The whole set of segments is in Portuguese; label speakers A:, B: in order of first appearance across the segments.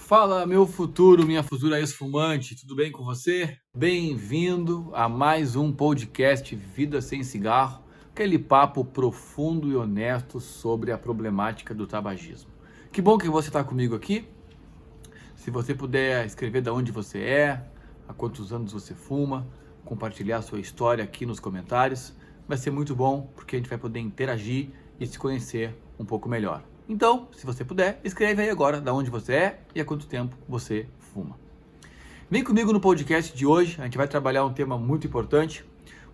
A: Fala, meu futuro, minha futura ex-fumante, tudo bem com você? Bem-vindo a mais um podcast Vida Sem Cigarro, aquele papo profundo e honesto sobre a problemática do tabagismo. Que bom que você está comigo aqui. Se você puder escrever de onde você é, há quantos anos você fuma, compartilhar a sua história aqui nos comentários, vai ser muito bom, porque a gente vai poder interagir e se conhecer um pouco melhor. Então, se você puder, escreve aí agora de onde você é e há quanto tempo você fuma. Vem comigo no podcast de hoje, a gente vai trabalhar um tema muito importante.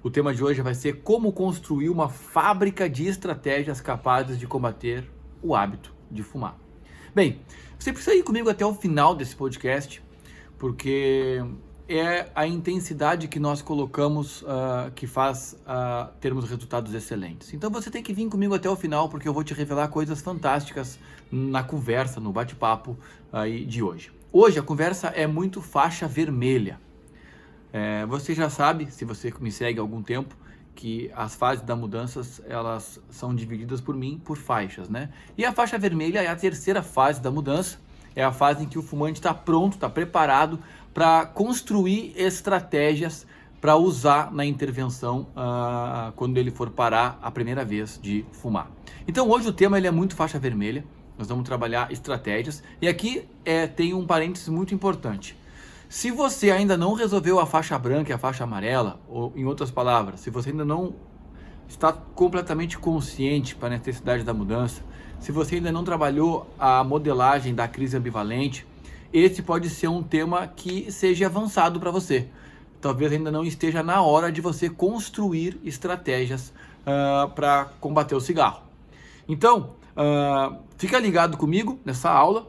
A: O tema de hoje vai ser como construir uma fábrica de estratégias capazes de combater o hábito de fumar. Bem, você precisa ir comigo até o final desse podcast, porque é a intensidade que nós colocamos que faz termos resultados excelentes. Então você tem que vir comigo até o final, porque eu vou te revelar coisas fantásticas na conversa, no bate-papo de hoje. Hoje a conversa é muito faixa vermelha. Você já sabe, se você me segue há algum tempo, que as fases da mudança elas são divididas por mim por faixas, né? E a faixa vermelha é a terceira fase da mudança, é a fase em que o fumante está pronto, está preparado para construir estratégias para usar na intervenção quando ele for parar a primeira vez de fumar. Então hoje o tema ele é muito faixa vermelha, nós vamos trabalhar estratégias e aqui tem um parênteses muito importante. Se você ainda não resolveu a faixa branca e a faixa amarela, ou em outras palavras, se você ainda não está completamente consciente para a necessidade da mudança, se você ainda não trabalhou a modelagem da crise ambivalente, esse pode ser um tema que seja avançado para você. Talvez ainda não esteja na hora de você construir estratégias para combater o cigarro. Então, fica ligado comigo nessa aula,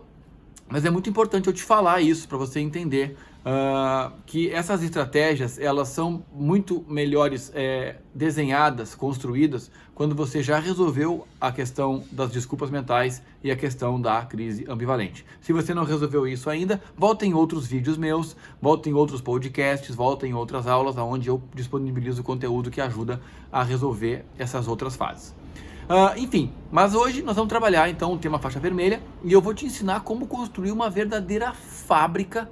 A: mas é muito importante eu te falar isso para você entender que essas estratégias elas são muito melhores desenhadas, construídas, quando você já resolveu a questão das desculpas mentais e a questão da crise ambivalente. Se você não resolveu isso ainda, volta em outros vídeos meus, volta em outros podcasts, volta em outras aulas onde eu disponibilizo conteúdo que ajuda a resolver essas outras fases. Enfim, mas hoje nós vamos trabalhar então o tema faixa vermelha e eu vou te ensinar como construir uma verdadeira fábrica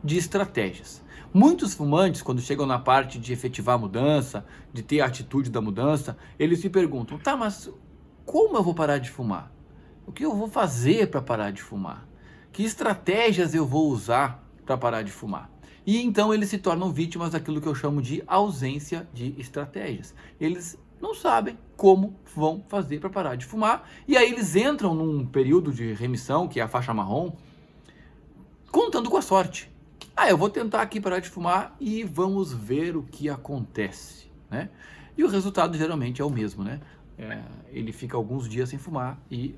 A: de estratégias. Muitos fumantes, quando chegam na parte de efetivar a mudança, de ter a atitude da mudança, eles se perguntam, tá, mas como eu vou parar de fumar? O que eu vou fazer para parar de fumar? Que estratégias eu vou usar para parar de fumar? E então eles se tornam vítimas daquilo que eu chamo de ausência de estratégias. Eles não sabem como vão fazer para parar de fumar e aí eles entram num período de remissão, que é a faixa marrom, contando com a sorte. Eu vou tentar aqui parar de fumar e vamos ver o que acontece, né? E o resultado geralmente é o mesmo, né? Ele fica alguns dias sem fumar e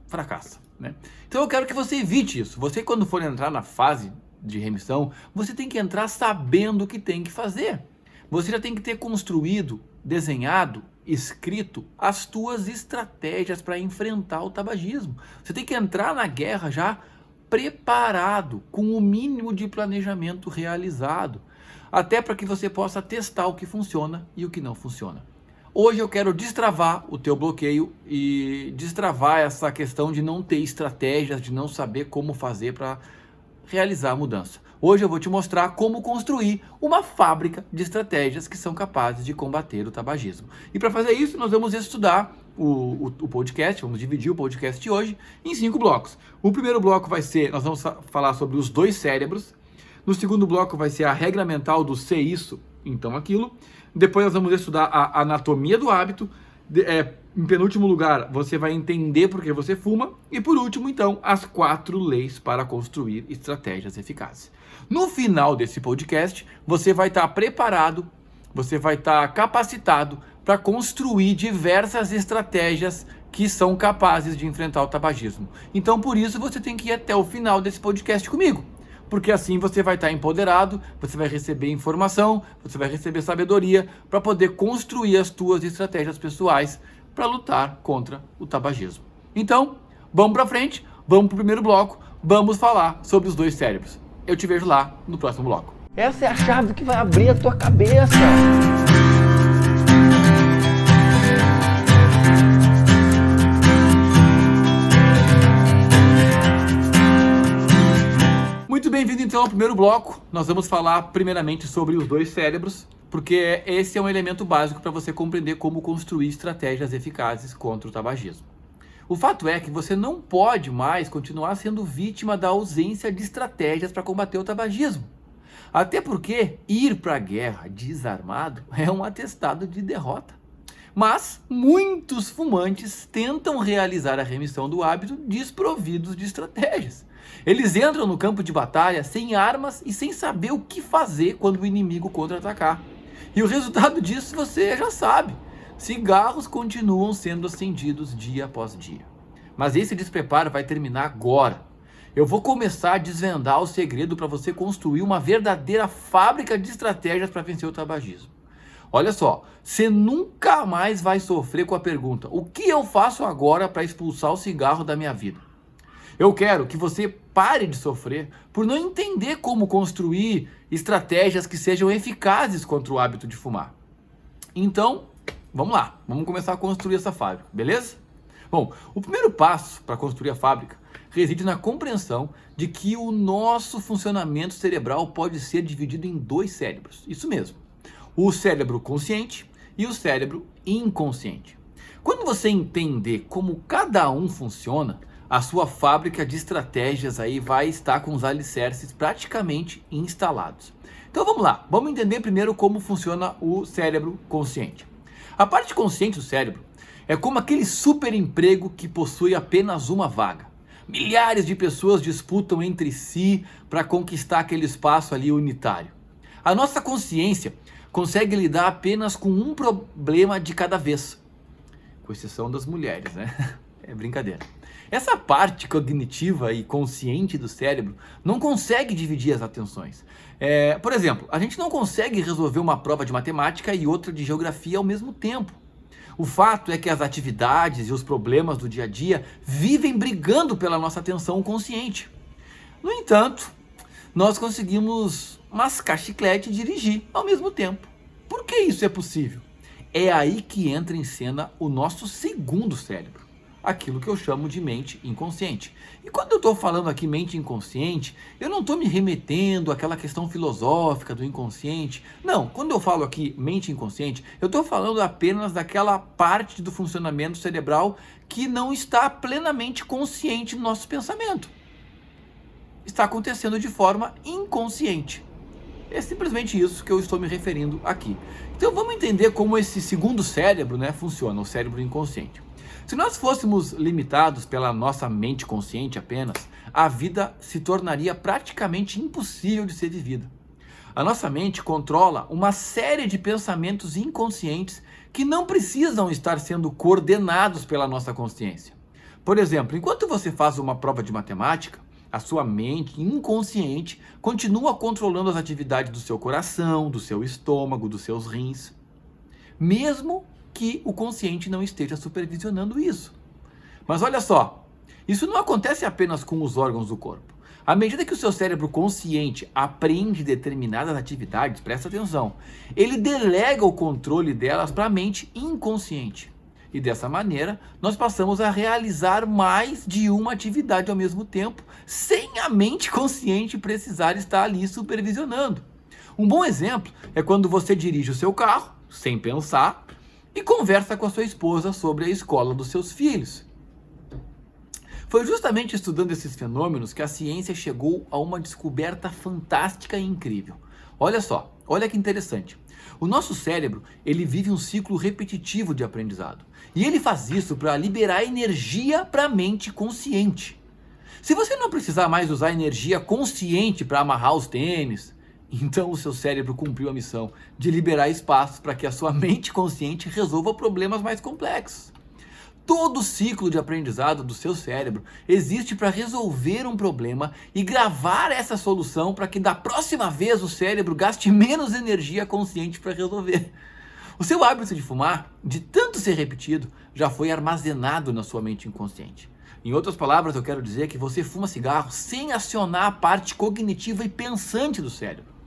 A: fracassa, né? Então eu quero que você evite isso. Você, quando for entrar na fase de remissão, você tem que entrar sabendo o que tem que fazer. Você já tem que ter construído, desenhado, escrito as tuas estratégias para enfrentar o tabagismo. Você tem que entrar na guerra já preparado, com o mínimo de planejamento realizado, até para que você possa testar o que funciona e o que não funciona. Hoje eu quero destravar o teu bloqueio e destravar essa questão de não ter estratégias, de não saber como fazer para realizar a mudança. Hoje eu vou te mostrar como construir uma fábrica de estratégias que são capazes de combater o tabagismo. E para fazer isso nós vamos estudar o podcast, vamos dividir o podcast de hoje em 5 blocos. O primeiro bloco vai ser, nós vamos falar sobre os 2 cérebros. No segundo bloco vai ser a regra mental do ser isso, então aquilo. Depois nós vamos estudar a anatomia do hábito. Em penúltimo lugar, você vai entender por que você fuma. E por último, então, as 4 leis para construir estratégias eficazes. No final desse podcast, você vai estar preparado, você vai estar capacitado para construir diversas estratégias que são capazes de enfrentar o tabagismo. Então, por isso, você tem que ir até o final desse podcast comigo. Porque assim você vai estar empoderado, você vai receber informação, você vai receber sabedoria para poder construir as tuas estratégias pessoais para lutar contra o tabagismo. Então, vamos para frente, vamos para o primeiro bloco, vamos falar sobre os 2 cérebros. Eu te vejo lá no próximo bloco.
B: Essa é a chave que vai abrir a tua cabeça.
A: Muito bem-vindo então ao primeiro bloco. Nós vamos falar primeiramente sobre os dois cérebros, porque esse é um elemento básico para você compreender como construir estratégias eficazes contra o tabagismo. O fato é que você não pode mais continuar sendo vítima da ausência de estratégias para combater o tabagismo. Até porque ir para a guerra desarmado é um atestado de derrota. Mas muitos fumantes tentam realizar a remissão do hábito desprovidos de estratégias. Eles entram no campo de batalha sem armas e sem saber o que fazer quando o inimigo contra-atacar. E o resultado disso você já sabe. Cigarros continuam sendo acendidos dia após dia. Mas esse despreparo vai terminar agora. Eu vou começar a desvendar o segredo para você construir uma verdadeira fábrica de estratégias para vencer o tabagismo. Olha só, você nunca mais vai sofrer com a pergunta: o que eu faço agora para expulsar o cigarro da minha vida? Eu quero que você pare de sofrer por não entender como construir estratégias que sejam eficazes contra o hábito de fumar. Então, vamos lá, vamos começar a construir essa fábrica, beleza? Bom, o primeiro passo para construir a fábrica reside na compreensão de que o nosso funcionamento cerebral pode ser dividido em dois cérebros. Isso mesmo, o cérebro consciente e o cérebro inconsciente. Quando você entender como cada um funciona, a sua fábrica de estratégias aí vai estar com os alicerces praticamente instalados. Então vamos lá, vamos entender primeiro como funciona o cérebro consciente. A parte consciente do cérebro é como aquele super emprego que possui apenas uma vaga. Milhares de pessoas disputam entre si para conquistar aquele espaço ali unitário. A nossa consciência consegue lidar apenas com um problema de cada vez, com exceção das mulheres, né? É brincadeira. Essa parte cognitiva e consciente do cérebro não consegue dividir as atenções. Por exemplo, a gente não consegue resolver uma prova de matemática e outra de geografia ao mesmo tempo. O fato é que as atividades e os problemas do dia a dia vivem brigando pela nossa atenção consciente. No entanto, nós conseguimos mascar chiclete e dirigir ao mesmo tempo. Por que isso é possível? É aí que entra em cena o nosso segundo cérebro, aquilo que eu chamo de mente inconsciente. E quando eu estou falando aqui mente inconsciente, eu não estou me remetendo àquela questão filosófica do inconsciente. Não, quando eu falo aqui mente inconsciente, eu estou falando apenas daquela parte do funcionamento cerebral que não está plenamente consciente no nosso pensamento. Está acontecendo de forma inconsciente. É simplesmente isso que eu estou me referindo aqui. Então vamos entender como esse segundo cérebro, né, funciona, o cérebro inconsciente. Se nós fôssemos limitados pela nossa mente consciente apenas, a vida se tornaria praticamente impossível de ser vivida. A nossa mente controla uma série de pensamentos inconscientes que não precisam estar sendo coordenados pela nossa consciência. Por exemplo, enquanto você faz uma prova de matemática, a sua mente inconsciente continua controlando as atividades do seu coração, do seu estômago, dos seus rins, mesmo que o consciente não esteja supervisionando isso. Mas olha só, isso não acontece apenas com os órgãos do corpo. À medida que o seu cérebro consciente aprende determinadas atividades, presta atenção, ele delega o controle delas para a mente inconsciente. E dessa maneira, nós passamos a realizar mais de uma atividade ao mesmo tempo, sem a mente consciente precisar estar ali supervisionando. Um bom exemplo é quando você dirige o seu carro, sem pensar, e conversa com a sua esposa sobre a escola dos seus filhos. Foi justamente estudando esses fenômenos que a ciência chegou a uma descoberta fantástica e incrível. Olha só, olha que interessante. O nosso cérebro, ele vive um ciclo repetitivo de aprendizado. E ele faz isso para liberar energia para a mente consciente. Se você não precisar mais usar energia consciente para amarrar os tênis, então o seu cérebro cumpriu a missão de liberar espaço para que a sua mente consciente resolva problemas mais complexos. Todo o ciclo de aprendizado do seu cérebro existe para resolver um problema e gravar essa solução para que da próxima vez o cérebro gaste menos energia consciente para resolver. O seu hábito de fumar, de tanto ser repetido, já foi armazenado na sua mente inconsciente. Em outras palavras, eu quero dizer que você fuma cigarro sem acionar a parte cognitiva e pensante do cérebro.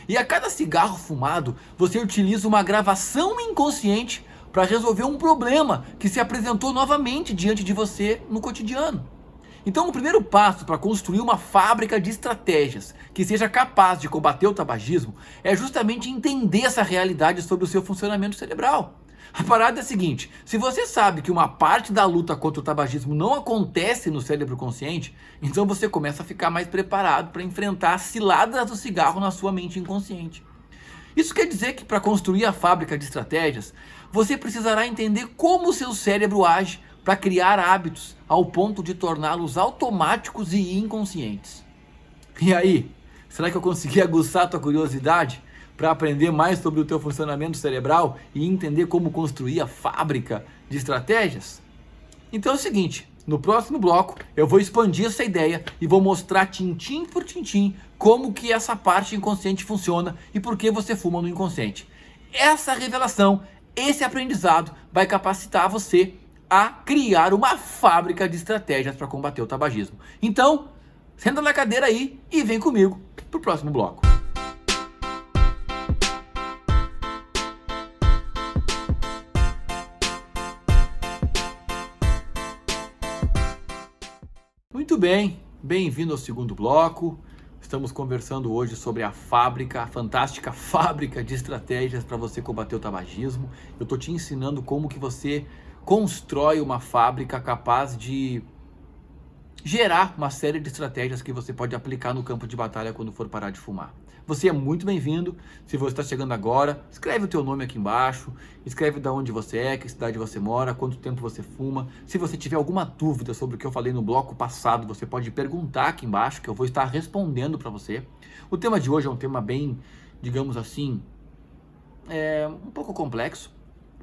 A: E a cada cigarro fumado, você utiliza uma gravação inconsciente para resolver um problema que se apresentou novamente diante de você no cotidiano. Então o primeiro passo para construir uma fábrica de estratégias que seja capaz de combater o tabagismo é justamente entender essa realidade sobre o seu funcionamento cerebral. A parada é a seguinte: se você sabe que uma parte da luta contra o tabagismo não acontece no cérebro consciente, então você começa a ficar mais preparado para enfrentar as ciladas do cigarro na sua mente inconsciente. Isso quer dizer que para construir a fábrica de estratégias, você precisará entender como o seu cérebro age para criar hábitos ao ponto de torná-los automáticos e inconscientes. E aí, será que eu consegui aguçar a tua curiosidade para aprender mais sobre o teu funcionamento cerebral e entender como construir a fábrica de estratégias? Então é o seguinte, no próximo bloco eu vou expandir essa ideia e vou mostrar tintim por tintim como que essa parte inconsciente funciona e por que você fuma no inconsciente. Essa revelação, esse aprendizado vai capacitar você a criar uma fábrica de estratégias para combater o tabagismo. Então, senta na cadeira aí e vem comigo pro próximo bloco. Muito bem, bem-vindo ao segundo bloco. Estamos conversando hoje sobre a fantástica fábrica de estratégias para você combater o tabagismo. Eu estou te ensinando como que você constrói uma fábrica capaz de gerar uma série de estratégias que você pode aplicar no campo de batalha quando for parar de fumar. Você é muito bem-vindo. Se você está chegando agora, escreve o teu nome aqui embaixo, escreve de onde você é, que cidade você mora, quanto tempo você fuma. Se você tiver alguma dúvida sobre o que eu falei no bloco passado, você pode perguntar aqui embaixo, que eu vou estar respondendo para você. O tema de hoje é um tema bem, digamos assim, um pouco complexo,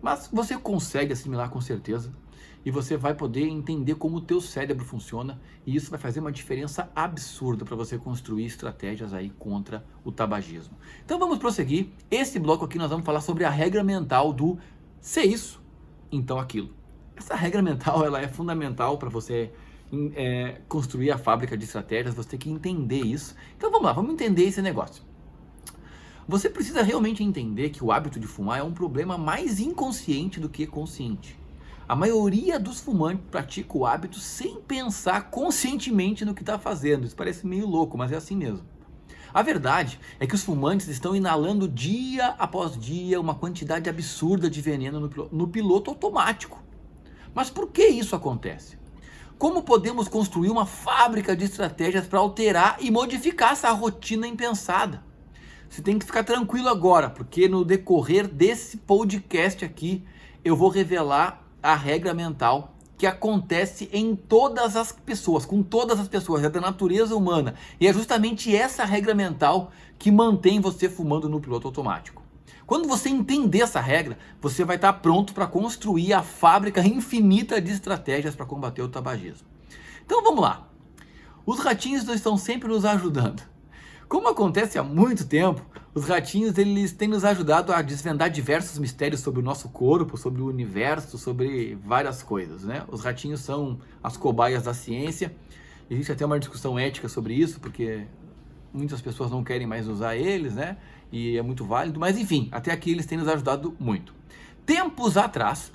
A: mas você consegue assimilar com certeza. E você vai poder entender como o teu cérebro funciona, e isso vai fazer uma diferença absurda para você construir estratégias aí contra o tabagismo. Então vamos prosseguir. Esse bloco aqui nós vamos falar sobre a regra mental do se isso, então aquilo. Essa regra mental ela é fundamental para você construir a fábrica de estratégias, você tem que entender isso. Então vamos lá, vamos entender esse negócio. Você precisa realmente entender que o hábito de fumar é um problema mais inconsciente do que consciente. A maioria dos fumantes pratica o hábito sem pensar conscientemente no que está fazendo. Isso parece meio louco, mas é assim mesmo. A verdade é que os fumantes estão inalando dia após dia uma quantidade absurda de veneno no piloto automático. Mas por que isso acontece? Como podemos construir uma fábrica de estratégias para alterar e modificar essa rotina impensada? Você tem que ficar tranquilo agora, porque no decorrer desse podcast aqui, eu vou revelar a regra mental que acontece em todas as pessoas, com todas as pessoas, é da natureza humana. E é justamente essa regra mental que mantém você fumando no piloto automático. Quando você entender essa regra, você vai estar pronto para construir a fábrica infinita de estratégias para combater o tabagismo. Então vamos lá. Os ratinhos estão sempre nos ajudando. Como acontece há muito tempo, os ratinhos eles têm nos ajudado a desvendar diversos mistérios sobre o nosso corpo, sobre o universo, sobre várias coisas, né? Os ratinhos são as cobaias da ciência. Existe até uma discussão ética sobre isso, porque muitas pessoas não querem mais usar eles, né? E é muito válido, mas enfim, até aqui eles têm nos ajudado muito. Tempos atrás,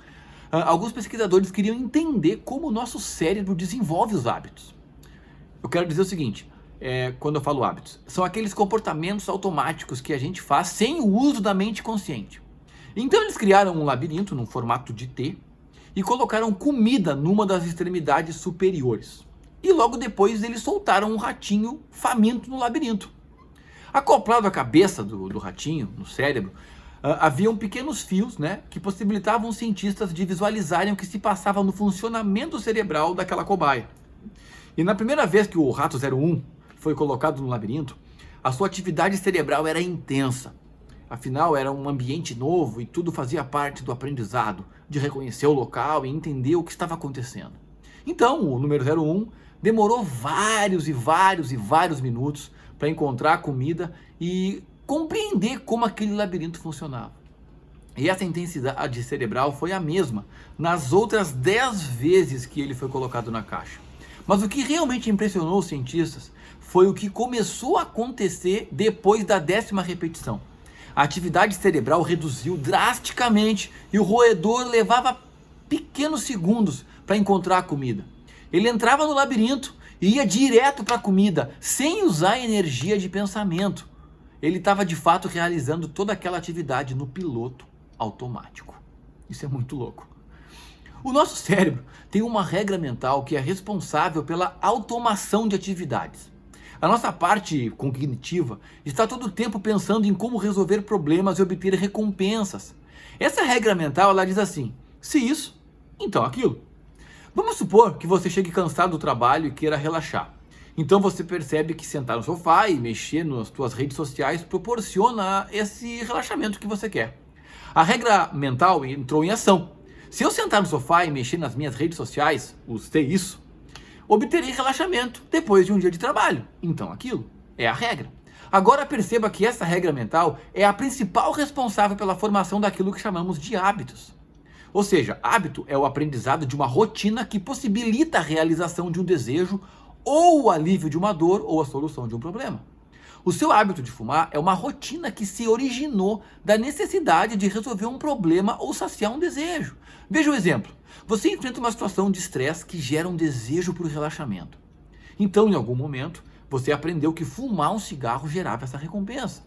A: alguns pesquisadores queriam entender como o nosso cérebro desenvolve os hábitos. Eu quero dizer o seguinte: quando eu falo hábitos, são aqueles comportamentos automáticos que a gente faz sem o uso da mente consciente. Então eles criaram um labirinto num formato de T e colocaram comida numa das extremidades superiores. E logo depois eles soltaram um ratinho faminto no labirinto. Acoplado à cabeça do ratinho, no cérebro, haviam pequenos fios, né, que possibilitavam os cientistas de visualizarem o que se passava no funcionamento cerebral daquela cobaia. E na primeira vez que o rato 01 foi colocado no labirinto, a sua atividade cerebral era intensa. Afinal, era um ambiente novo e tudo fazia parte do aprendizado, de reconhecer o local e entender o que estava acontecendo. Então, o número 01 demorou vários minutos para encontrar a comida e compreender como aquele labirinto funcionava. E essa intensidade cerebral foi a mesma nas outras 10 vezes que ele foi colocado na caixa. Mas o que realmente impressionou os cientistas foi o que começou a acontecer depois da 10ª repetição. A atividade cerebral reduziu drasticamente e o roedor levava pequenos segundos para encontrar a comida. Ele entrava no labirinto e ia direto para a comida, sem usar energia de pensamento. Ele estava de fato realizando toda aquela atividade no piloto automático. Isso é muito louco. O nosso cérebro tem uma regra mental que é responsável pela automação de atividades. A nossa parte cognitiva está todo o tempo pensando em como resolver problemas e obter recompensas. Essa regra mental, ela diz assim: se isso, então aquilo. Vamos supor que você chegue cansado do trabalho e queira relaxar. Então você percebe que sentar no sofá e mexer nas suas redes sociais proporciona esse relaxamento que você quer. A regra mental entrou em ação. Se eu sentar no sofá e mexer nas minhas redes sociais, isso, obterei relaxamento depois de um dia de trabalho. Então aquilo é a regra. Agora perceba que essa regra mental é a principal responsável pela formação daquilo que chamamos de hábitos. Ou seja, hábito é o aprendizado de uma rotina que possibilita a realização de um desejo ou o alívio de uma dor ou a solução de um problema. O seu hábito de fumar é uma rotina que se originou da necessidade de resolver um problema ou saciar um desejo. Veja o exemplo. Você enfrenta uma situação de estresse que gera um desejo por relaxamento. Então, em algum momento, você aprendeu que fumar um cigarro gerava essa recompensa.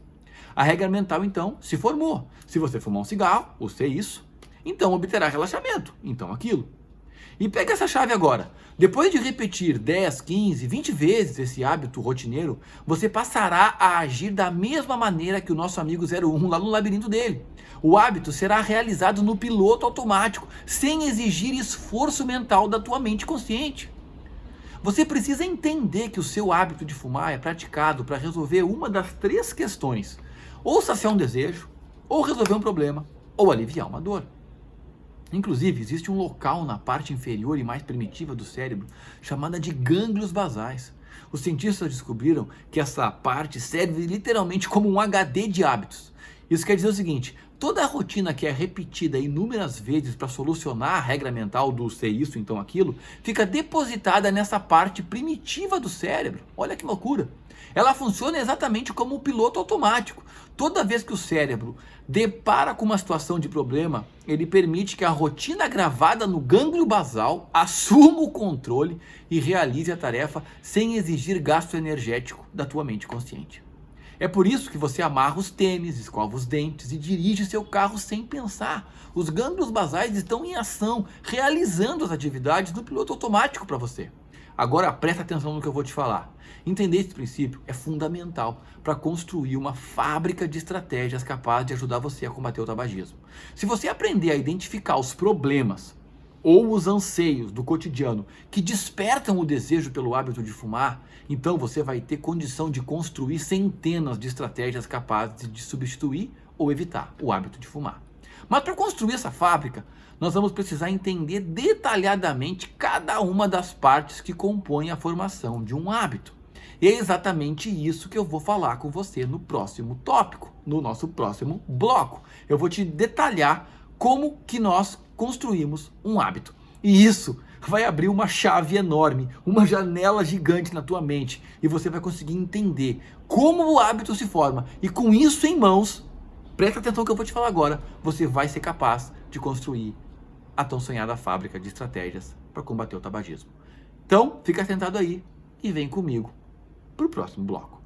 A: A regra mental, então, se formou. Se você fumar um cigarro, isso, então obterá relaxamento. Então aquilo. E pega essa chave agora. Depois de repetir 10, 15, 20 vezes esse hábito rotineiro, você passará a agir da mesma maneira que o nosso amigo 01 lá no labirinto dele. O hábito será realizado no piloto automático, sem exigir esforço mental da tua mente consciente. Você precisa entender que o seu hábito de fumar é praticado para resolver uma das 3 questões: ou saciar um desejo, ou resolver um problema, ou aliviar uma dor. Inclusive, existe um local na parte inferior e mais primitiva do cérebro chamada de gânglios basais. Os cientistas descobriram que essa parte serve literalmente como um HD de hábitos. Isso quer dizer o seguinte: toda a rotina que é repetida inúmeras vezes para solucionar a regra mental do isso, então aquilo, fica depositada nessa parte primitiva do cérebro. Olha que loucura! Ela funciona exatamente como um piloto automático. Toda vez que o cérebro depara com uma situação de problema, ele permite que a rotina gravada no gânglio basal assuma o controle e realize a tarefa sem exigir gasto energético da tua mente consciente. É por isso que você amarra os tênis, escova os dentes e dirige seu carro sem pensar. Os gânglios basais estão em ação, realizando as atividades do piloto automático para você. Agora presta atenção no que eu vou te falar. Entender esse princípio é fundamental para construir uma fábrica de estratégias capaz de ajudar você a combater o tabagismo. Se você aprender a identificar os problemas ou os anseios do cotidiano que despertam o desejo pelo hábito de fumar, então você vai ter condição de construir centenas de estratégias capazes de substituir ou evitar o hábito de fumar. Mas para construir essa fábrica, nós vamos precisar entender detalhadamente cada uma das partes que compõem a formação de um hábito. E é exatamente isso que eu vou falar com você no próximo tópico, no nosso próximo bloco. Eu vou te detalhar como que nós construímos um hábito. E isso vai abrir uma chave enorme, uma janela gigante na tua mente. E você vai conseguir entender como o hábito se forma. E com isso em mãos, presta atenção no que eu vou te falar agora, você vai ser capaz de construir a tão sonhada fábrica de estratégias para combater o tabagismo. Então, fica sentado aí e vem comigo para o próximo bloco.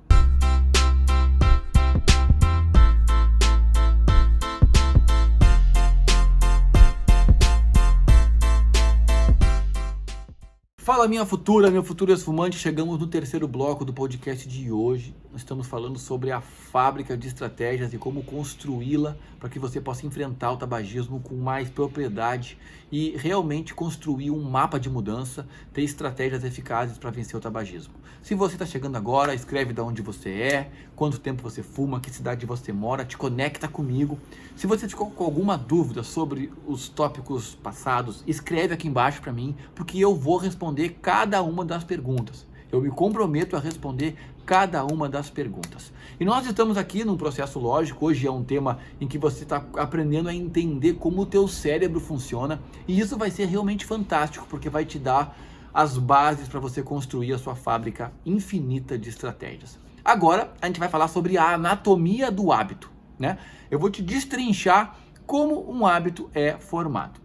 A: Fala minha futura, meu futuro ex-fumante, chegamos no terceiro bloco do podcast de hoje. Nós estamos falando sobre a fábrica de estratégias e como construí-la para que você possa enfrentar o tabagismo com mais propriedade e realmente construir um mapa de mudança, ter estratégias eficazes para vencer o tabagismo. Se você está chegando agora, escreve de onde você é, quanto tempo você fuma, que cidade você mora, te conecta comigo. Se você ficou com alguma dúvida sobre os tópicos passados, escreve aqui embaixo para mim, porque eu vou responder cada uma das perguntas. Eu me comprometo a responder cada uma das perguntas. E nós estamos aqui num processo lógico. Hoje é um tema em que você está aprendendo a entender como o teu cérebro funciona. E isso vai ser realmente fantástico, porque vai te dar as bases para você construir a sua fábrica infinita de estratégias. Agora, a gente vai falar sobre a anatomia do hábito, né? Eu vou te destrinchar como um hábito é formado.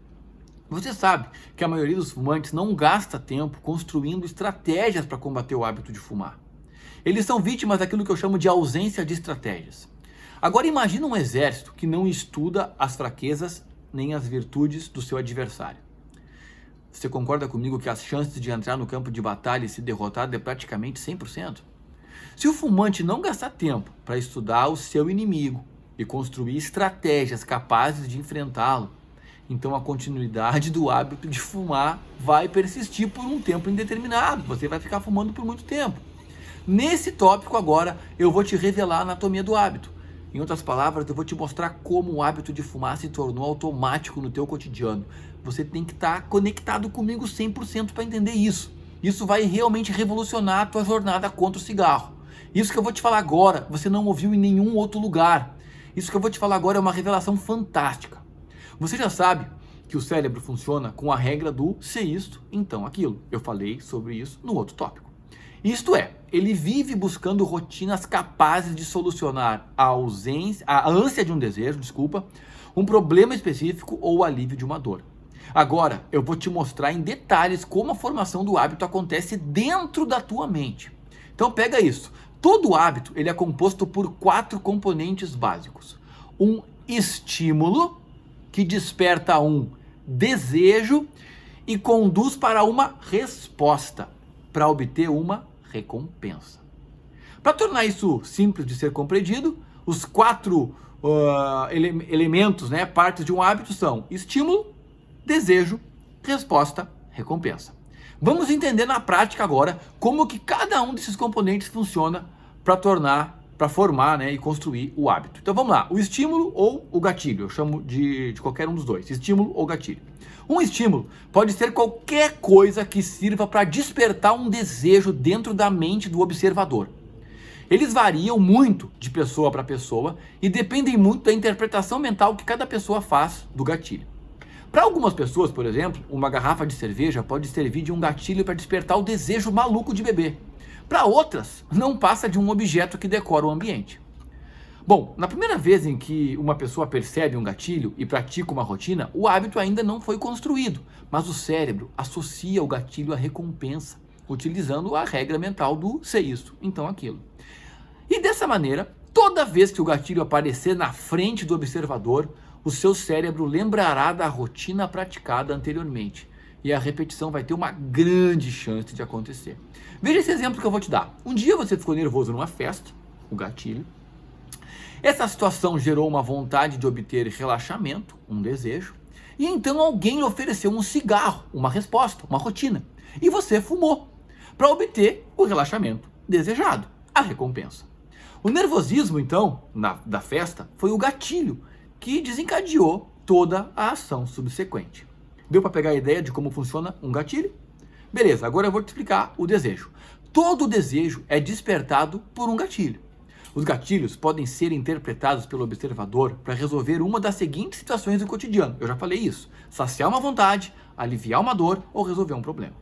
A: Você sabe que a maioria dos fumantes não gasta tempo construindo estratégias para combater o hábito de fumar. Eles são vítimas daquilo que eu chamo de ausência de estratégias. Agora imagina um exército que não estuda as fraquezas nem as virtudes do seu adversário. Você concorda comigo que as chances de entrar no campo de batalha e ser derrotado é praticamente 100%? Se o fumante não gastar tempo para estudar o seu inimigo e construir estratégias capazes de enfrentá-lo, então a continuidade do hábito de fumar vai persistir por um tempo indeterminado. Você vai ficar fumando por muito tempo. Nesse tópico agora eu vou te revelar a anatomia do hábito. Em outras palavras, eu vou te mostrar como o hábito de fumar se tornou automático no teu cotidiano. Você tem que estar conectado comigo 100% para entender isso. Isso vai realmente revolucionar a tua jornada contra o cigarro. Isso que eu vou te falar agora, você não ouviu em nenhum outro lugar. Isso que eu vou te falar agora é uma revelação fantástica. Você já sabe que o cérebro funciona com a regra do se isto, então aquilo. Eu falei sobre isso no outro tópico. Isto é, ele vive buscando rotinas capazes de solucionar a ânsia de um desejo, um problema específico ou o alívio de uma dor. Agora, eu vou te mostrar em detalhes como a formação do hábito acontece dentro da tua mente. Então pega isso. Todo hábito ele é composto por 4 componentes básicos. Um estímulo que desperta um desejo e conduz para uma resposta, para obter uma recompensa. Para tornar isso simples de ser compreendido, os 4 elementos, partes de um hábito são estímulo, desejo, resposta, recompensa. Vamos entender na prática agora como que cada um desses componentes funciona para formar e construir o hábito. Então vamos lá, o estímulo ou o gatilho, eu chamo de qualquer um dos dois, estímulo ou gatilho. Um estímulo pode ser qualquer coisa que sirva para despertar um desejo dentro da mente do observador. Eles variam muito de pessoa para pessoa e dependem muito da interpretação mental que cada pessoa faz do gatilho. Para algumas pessoas, por exemplo, uma garrafa de cerveja pode servir de um gatilho para despertar o desejo maluco de beber. Para outras, não passa de um objeto que decora o ambiente. Bom, na primeira vez em que uma pessoa percebe um gatilho e pratica uma rotina, o hábito ainda não foi construído, mas o cérebro associa o gatilho à recompensa, utilizando a regra mental do se isto, então aquilo. E dessa maneira, toda vez que o gatilho aparecer na frente do observador, o seu cérebro lembrará da rotina praticada anteriormente e a repetição vai ter uma grande chance de acontecer. Veja esse exemplo que eu vou te dar. Um dia você ficou nervoso numa festa, o gatilho. Essa situação gerou uma vontade de obter relaxamento, um desejo, e então alguém lhe ofereceu um cigarro, uma resposta, uma rotina, e você fumou para obter o relaxamento desejado, a recompensa. O nervosismo, então, da festa, foi o gatilho que desencadeou toda a ação subsequente. Deu para pegar a ideia de como funciona um gatilho? Beleza, agora eu vou te explicar o desejo. Todo desejo é despertado por um gatilho. Os gatilhos podem ser interpretados pelo observador para resolver uma das seguintes situações do cotidiano. Eu já falei isso. Saciar uma vontade, aliviar uma dor ou resolver um problema.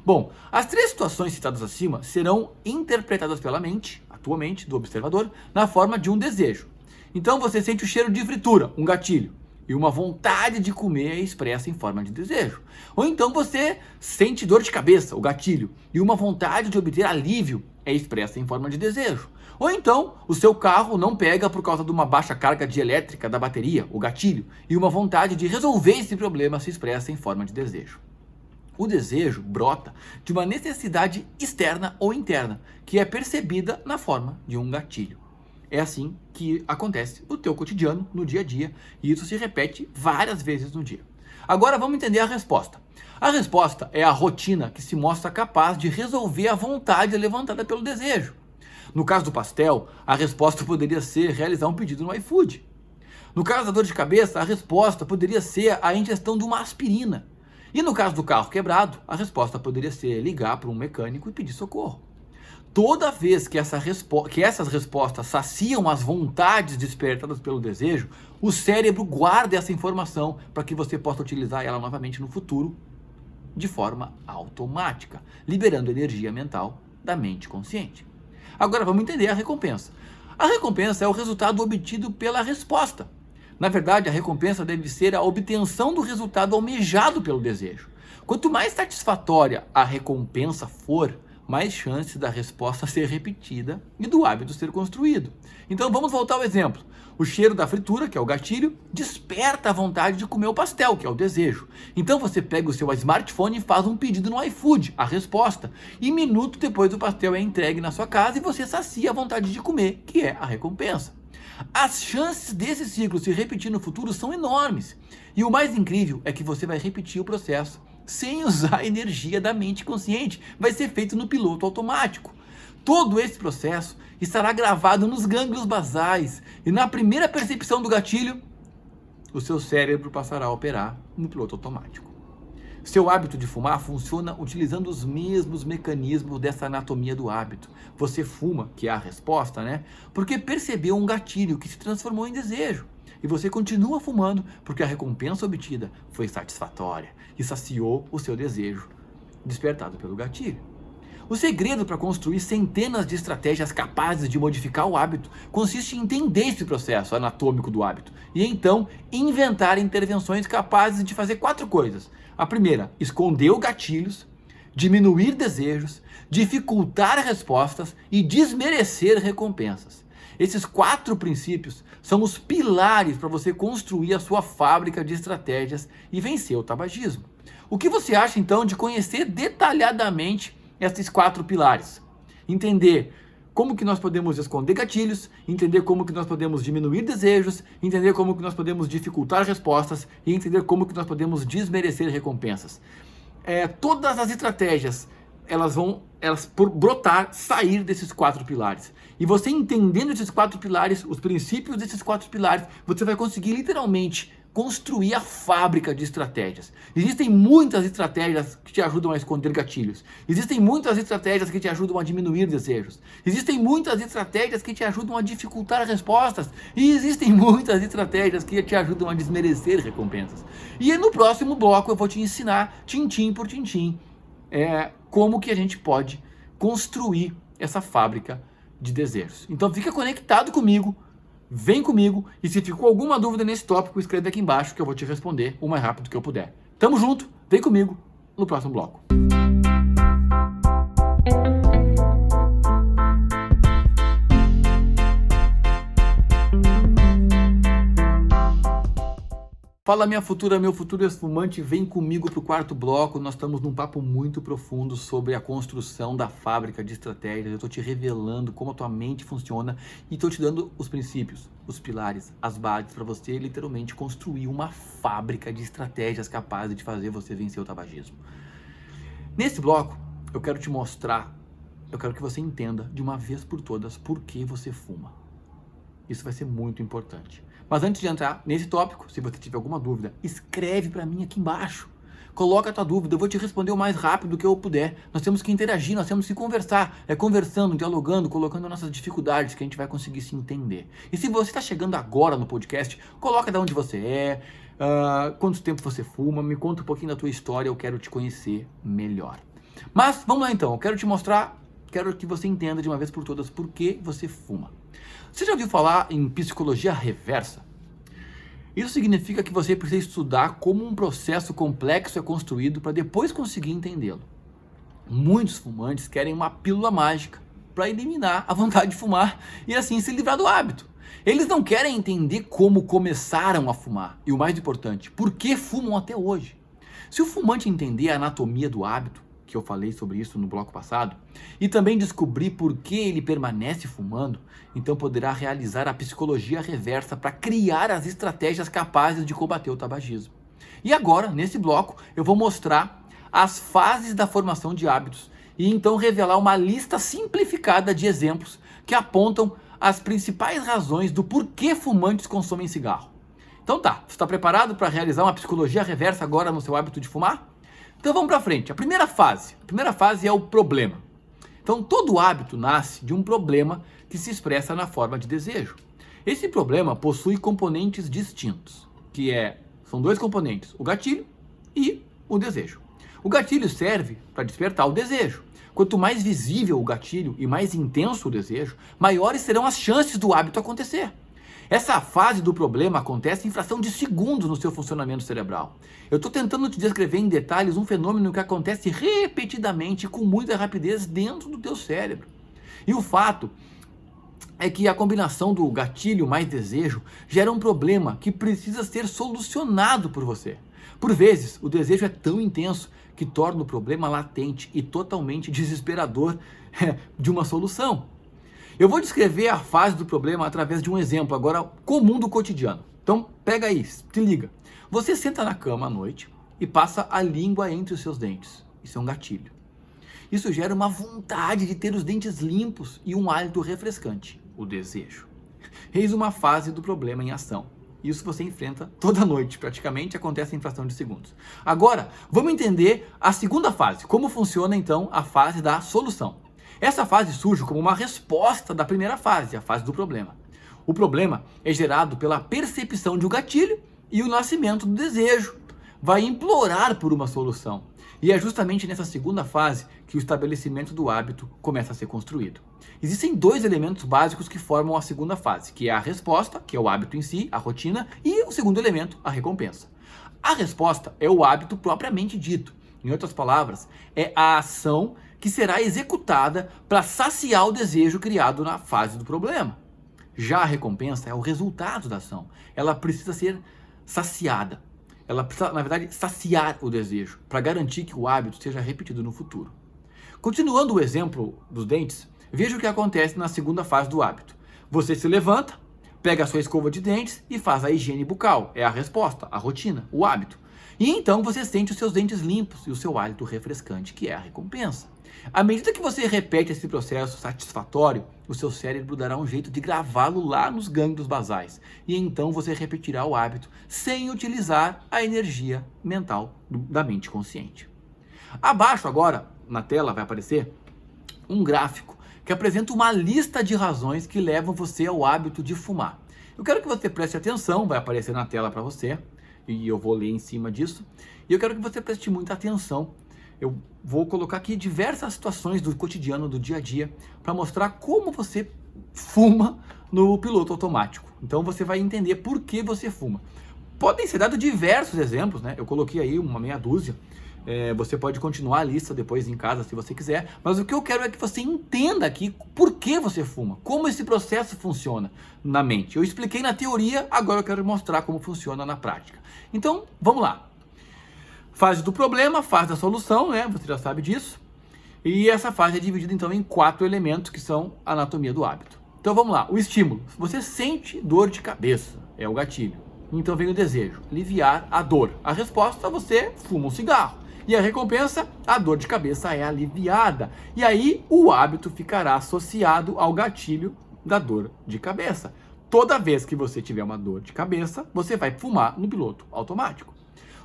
A: Bom, as 3 situações citadas acima serão interpretadas pela mente, a tua mente, do observador, na forma de um desejo. Então você sente o cheiro de fritura, um gatilho, e uma vontade de comer é expressa em forma de desejo. Ou então você sente dor de cabeça, o gatilho, e uma vontade de obter alívio é expressa em forma de desejo. Ou então o seu carro não pega por causa de uma baixa carga de elétrica da bateria, o gatilho, e uma vontade de resolver esse problema se expressa em forma de desejo. O desejo brota de uma necessidade externa ou interna, que é percebida na forma de um gatilho. É assim que acontece no teu cotidiano, no dia a dia, e isso se repete várias vezes no dia. Agora vamos entender a resposta. A resposta é a rotina que se mostra capaz de resolver a vontade levantada pelo desejo. No caso do pastel, a resposta poderia ser realizar um pedido no iFood. No caso da dor de cabeça, a resposta poderia ser a ingestão de uma aspirina. E no caso do carro quebrado, a resposta poderia ser ligar para um mecânico e pedir socorro. Toda vez que essas respostas saciam as vontades despertadas pelo desejo, o cérebro guarda essa informação para que você possa utilizar ela novamente no futuro de forma automática, liberando energia mental da mente consciente. Agora vamos entender a recompensa. A recompensa é o resultado obtido pela resposta. Na verdade, a recompensa deve ser a obtenção do resultado almejado pelo desejo. Quanto mais satisfatória a recompensa for, mais chance da resposta ser repetida e do hábito ser construído. Então vamos voltar ao exemplo. O cheiro da fritura, que é o gatilho, desperta a vontade de comer o pastel, que é o desejo. Então você pega o seu smartphone e faz um pedido no iFood, a resposta. E minuto depois o pastel é entregue na sua casa e você sacia a vontade de comer, que é a recompensa. As chances desse ciclo se repetir no futuro são enormes. E o mais incrível é que você vai repetir o processo sem usar a energia da mente consciente. Vai ser feito no piloto automático. Todo esse processo estará gravado nos gânglios basais e na primeira percepção do gatilho, o seu cérebro passará a operar no piloto automático. Seu hábito de fumar funciona utilizando os mesmos mecanismos dessa anatomia do hábito. Você fuma, que é a resposta, né? Porque percebeu um gatilho que se transformou em desejo. E você continua fumando porque a recompensa obtida foi satisfatória e saciou o seu desejo, despertado pelo gatilho. O segredo para construir centenas de estratégias capazes de modificar o hábito consiste em entender esse processo anatômico do hábito e então inventar intervenções capazes de fazer 4 coisas. A primeira, esconder os gatilhos, diminuir desejos, dificultar respostas e desmerecer recompensas. Esses 4 princípios são os pilares para você construir a sua fábrica de estratégias e vencer o tabagismo. O que você acha então de conhecer detalhadamente esses 4 pilares? Entender como que nós podemos esconder gatilhos, entender como que nós podemos diminuir desejos, entender como que nós podemos dificultar respostas e entender como que nós podemos desmerecer recompensas. Todas as estratégias, elas vão brotar, sair desses 4 pilares. E você entendendo esses 4 pilares, os princípios desses 4 pilares, você vai conseguir literalmente construir a fábrica de estratégias. Existem muitas estratégias que te ajudam a esconder gatilhos. Existem muitas estratégias que te ajudam a diminuir desejos. Existem muitas estratégias que te ajudam a dificultar respostas. E existem muitas estratégias que te ajudam a desmerecer recompensas. E no próximo bloco eu vou te ensinar, tintim por tintim, como que a gente pode construir essa fábrica de desejos. Então fica conectado comigo. Vem comigo e se ficou alguma dúvida nesse tópico, escreve aqui embaixo que eu vou te responder o mais rápido que eu puder. Tamo junto, vem comigo no próximo bloco. Fala minha futura, meu futuro esfumante, vem comigo para o 4º bloco. Nós estamos num papo muito profundo sobre a construção da fábrica de estratégias. Eu estou te revelando como a tua mente funciona e estou te dando os princípios, os pilares, as bases para você literalmente construir uma fábrica de estratégias capazes de fazer você vencer o tabagismo. Nesse bloco, eu quero te mostrar, eu quero que você entenda de uma vez por todas por que você fuma. Isso vai ser muito importante. Mas antes de entrar nesse tópico, se você tiver alguma dúvida, escreve para mim aqui embaixo. Coloca a tua dúvida, eu vou te responder o mais rápido que eu puder. Nós temos que interagir, nós temos que conversar. Conversando, dialogando, colocando nossas dificuldades que a gente vai conseguir se entender. E se você está chegando agora no podcast, coloca de onde você é, quanto tempo você fuma, me conta um pouquinho da tua história, eu quero te conhecer melhor. Mas vamos lá então, eu quero te mostrar, quero que você entenda de uma vez por todas por que você fuma. Você já ouviu falar em psicologia reversa? Isso significa que você precisa estudar como um processo complexo é construído para depois conseguir entendê-lo. Muitos fumantes querem uma pílula mágica para eliminar a vontade de fumar e assim se livrar do hábito. Eles não querem entender como começaram a fumar e o mais importante, por que fumam até hoje. Se o fumante entender a anatomia do hábito, que eu falei sobre isso no bloco passado, e também descobrir por que ele permanece fumando, então poderá realizar a psicologia reversa para criar as estratégias capazes de combater o tabagismo. E agora, nesse bloco, eu vou mostrar as fases da formação de hábitos e então revelar uma lista simplificada de exemplos que apontam as principais razões do porquê fumantes consomem cigarro. Então tá, você está preparado para realizar uma psicologia reversa agora no seu hábito de fumar? Então vamos para frente. A primeira fase é o problema. Então todo hábito nasce de um problema que se expressa na forma de desejo. Esse problema possui componentes distintos, são 2 componentes, o gatilho e o desejo. O gatilho serve para despertar o desejo. Quanto mais visível o gatilho e mais intenso o desejo, maiores serão as chances do hábito acontecer. Essa fase do problema acontece em fração de segundos no seu funcionamento cerebral. Eu estou tentando te descrever em detalhes um fenômeno que acontece repetidamente com muita rapidez dentro do teu cérebro. E o fato é que a combinação do gatilho mais desejo gera um problema que precisa ser solucionado por você. Por vezes, o desejo é tão intenso que torna o problema latente e totalmente desesperador de uma solução. Eu vou descrever a fase do problema através de um exemplo agora comum do cotidiano. Então, pega aí, se liga. Você senta na cama à noite e passa a língua entre os seus dentes. Isso é um gatilho. Isso gera uma vontade de ter os dentes limpos e um hálito refrescante, o desejo. Eis uma fase do problema em ação. Isso você enfrenta toda noite, praticamente acontece em fração de segundos. Agora, vamos entender a segunda fase, como funciona então a fase da solução. Essa fase surge como uma resposta da primeira fase, a fase do problema. O problema é gerado pela percepção de um gatilho e o nascimento do desejo. Vai implorar por uma solução. E é justamente nessa segunda fase que o estabelecimento do hábito começa a ser construído. Existem dois elementos básicos que formam a segunda fase, que é a resposta, que é o hábito em si, a rotina, e o segundo elemento, a recompensa. A resposta é o hábito propriamente dito. Em outras palavras, é a ação que será executada para saciar o desejo criado na fase do problema. Já a recompensa é o resultado da ação. Ela precisa ser saciada. Ela precisa, na verdade, saciar o desejo para garantir que o hábito seja repetido no futuro. Continuando o exemplo dos dentes, veja o que acontece na segunda fase do hábito. Você se levanta, pega a sua escova de dentes e faz a higiene bucal. É a resposta, a rotina, o hábito. E então você sente os seus dentes limpos e o seu hálito refrescante, que é a recompensa. À medida que você repete esse processo satisfatório, o seu cérebro dará um jeito de gravá-lo lá nos gânglios basais. E então você repetirá o hábito sem utilizar a energia mental da mente consciente. Abaixo agora, na tela, vai aparecer um gráfico que apresenta uma lista de razões que levam você ao hábito de fumar. Eu quero que você preste atenção, vai aparecer na tela para você, e eu vou ler em cima disso. E eu quero que você preste muita atenção. Eu vou colocar aqui diversas situações do cotidiano, do dia a dia, para mostrar como você fuma no piloto automático. Então você vai entender por que você fuma. Podem ser dados diversos exemplos, né? Eu coloquei aí uma meia dúzia. Você pode continuar a lista depois em casa se você quiser, mas o que eu quero é que você entenda aqui por que você fuma, como esse processo funciona na mente. Eu expliquei na teoria, agora eu quero mostrar como funciona na prática. Então, vamos lá. Fase do problema, fase da solução, né? Você já sabe disso. E essa fase é dividida então em 4 elementos que são a anatomia do hábito. Então vamos lá, o estímulo. Você sente dor de cabeça, é o gatilho. Então vem o desejo, aliviar a dor. A resposta, você fuma um cigarro. E a recompensa, a dor de cabeça é aliviada. E aí o hábito ficará associado ao gatilho da dor de cabeça. Toda vez que você tiver uma dor de cabeça, você vai fumar no piloto automático.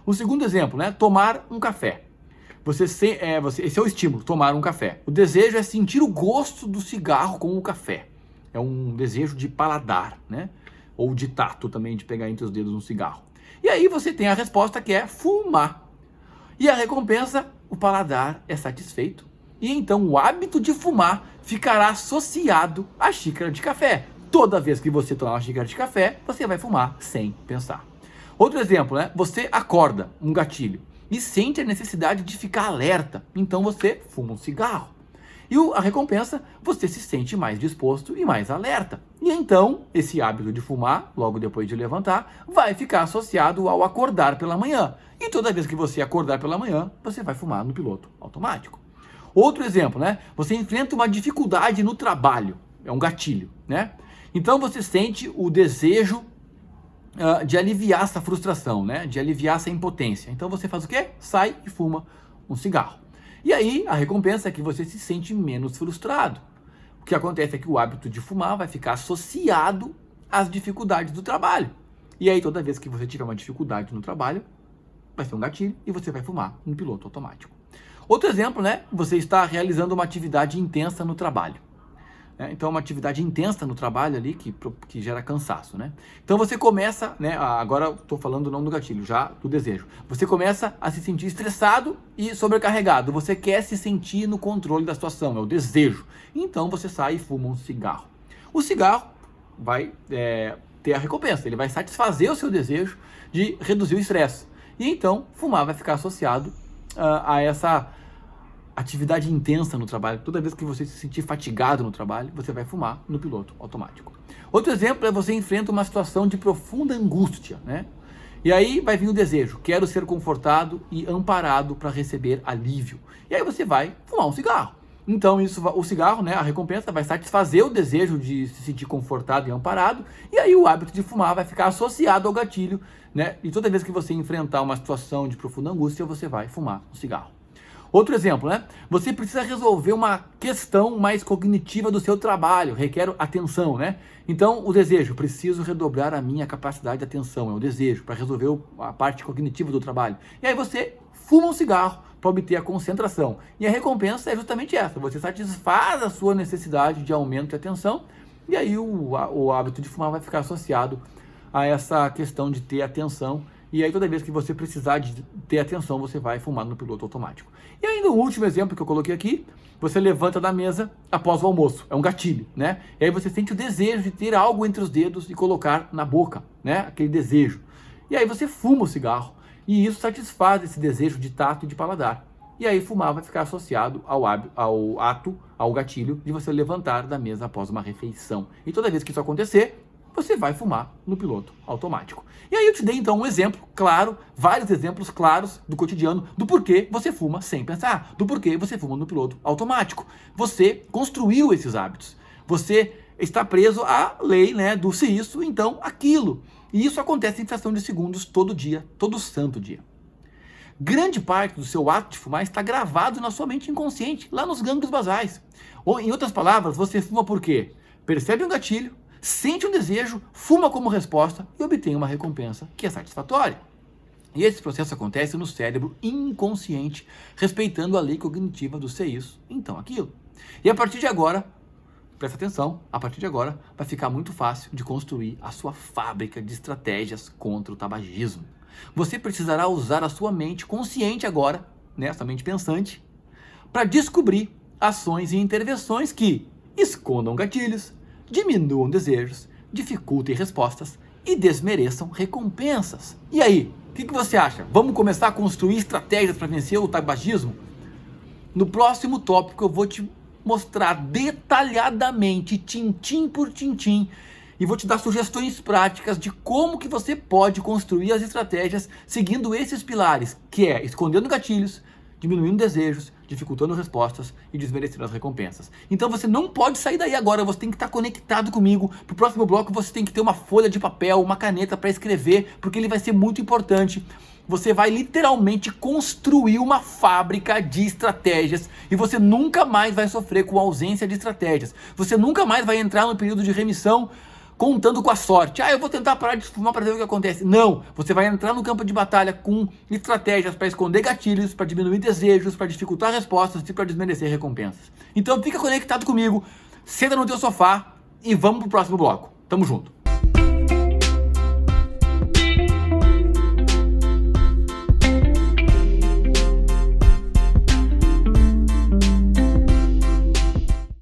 A: O segundo exemplo, né? Tomar um café. Esse é o estímulo, tomar um café. O desejo é sentir o gosto do cigarro com o café. É um desejo de paladar, né? Ou de tato também, de pegar entre os dedos um cigarro. E aí você tem a resposta que é fumar. E a recompensa, o paladar é satisfeito. E então o hábito de fumar ficará associado à xícara de café. Toda vez que você tomar uma xícara de café, você vai fumar sem pensar. Outro exemplo, né? Você acorda, um gatilho, e sente a necessidade de ficar alerta. Então você fuma um cigarro. E a recompensa, você se sente mais disposto e mais alerta. E então, esse hábito de fumar, logo depois de levantar, vai ficar associado ao acordar pela manhã. E toda vez que você acordar pela manhã, você vai fumar no piloto automático. Outro exemplo, né? Você enfrenta uma dificuldade no trabalho. É um gatilho, né? Então você sente o desejo de aliviar essa frustração, né? De aliviar essa impotência. Então você faz o quê? Sai e fuma um cigarro. E aí a recompensa é que você se sente menos frustrado. O que acontece é que o hábito de fumar vai ficar associado às dificuldades do trabalho. E aí toda vez que você tiver uma dificuldade no trabalho, vai ser um gatilho e você vai fumar no piloto automático. Outro exemplo, né? Você está realizando uma atividade intensa no trabalho. Então, uma atividade intensa no trabalho ali que gera cansaço, né? Então, você começa, né? Agora estou falando não do gatilho, já do desejo. Você começa a se sentir estressado e sobrecarregado. Você quer se sentir no controle da situação, é o desejo. Então, você sai e fuma um cigarro. O cigarro vai ter a recompensa, ele vai satisfazer o seu desejo de reduzir o estresse. E então, fumar vai ficar associado a essa atividade intensa no trabalho. Toda vez que você se sentir fatigado no trabalho, você vai fumar no piloto automático. Outro exemplo é você enfrenta uma situação de profunda angústia, né? E aí vai vir o desejo, quero ser confortado e amparado para receber alívio. E aí você vai fumar um cigarro. Então o cigarro, né, a recompensa vai satisfazer o desejo de se sentir confortado e amparado, e aí o hábito de fumar vai ficar associado ao gatilho, né? E toda vez que você enfrentar uma situação de profunda angústia, você vai fumar um cigarro. Outro exemplo, né? Você precisa resolver uma questão mais cognitiva do seu trabalho, requer atenção, né? Então, o desejo, preciso redobrar a minha capacidade de atenção, é o desejo, para resolver a parte cognitiva do trabalho. E aí você fuma um cigarro para obter a concentração. E a recompensa é justamente essa, você satisfaz a sua necessidade de aumento de atenção, e aí o hábito de fumar vai ficar associado a essa questão de ter atenção. E aí toda vez que você precisar de ter atenção, você vai fumar no piloto automático. E ainda o último exemplo que eu coloquei aqui, você levanta da mesa após o almoço, é um gatilho, né? E aí você sente o desejo de ter algo entre os dedos e colocar na boca, né? Aquele desejo. E aí você fuma o cigarro, e isso satisfaz esse desejo de tato e de paladar. E aí fumar vai ficar associado ao gatilho de você levantar da mesa após uma refeição. E toda vez que isso acontecer, você vai fumar no piloto automático. E aí eu te dei então um exemplo claro, vários exemplos claros do cotidiano, do porquê você fuma sem pensar, do porquê você fuma no piloto automático. Você construiu esses hábitos. Você está preso à lei, né, do se isso, então aquilo. E isso acontece em fração de segundos todo dia, todo santo dia. Grande parte do seu ato de fumar está gravado na sua mente inconsciente, lá nos gânglios basais. Ou, em outras palavras, você fuma por quê? Percebe um gatilho, sente um desejo, fuma como resposta e obtém uma recompensa que é satisfatória. E esse processo acontece no cérebro inconsciente, respeitando a lei cognitiva do ser isso, então aquilo. E a partir de agora, presta atenção, a partir de agora vai ficar muito fácil de construir a sua fábrica de estratégias contra o tabagismo. Você precisará usar a sua mente consciente agora, né, sua mente pensante, para descobrir ações e intervenções que escondam gatilhos, diminuam desejos, dificultem respostas e desmereçam recompensas. E aí, o que você acha? Vamos começar a construir estratégias para vencer o tabagismo? No próximo tópico eu vou te mostrar detalhadamente, tintim por tintim, e vou te dar sugestões práticas de como que você pode construir as estratégias seguindo esses pilares, que é escondendo gatilhos, diminuindo desejos, dificultando respostas e desmerecendo as recompensas. Então você não pode sair daí agora, você tem que estar conectado comigo. Para o próximo bloco você tem que ter uma folha de papel, uma caneta para escrever, porque ele vai ser muito importante. Você vai literalmente construir uma fábrica de estratégias e você nunca mais vai sofrer com a ausência de estratégias. Você nunca mais vai entrar no período de remissão contando com a sorte. Eu vou tentar parar de fumar para ver o que acontece. Não, você vai entrar no campo de batalha com estratégias para esconder gatilhos, para diminuir desejos, para dificultar respostas e para desmerecer recompensas. Então fica conectado comigo, senta no teu sofá e vamos pro próximo bloco. Tamo junto.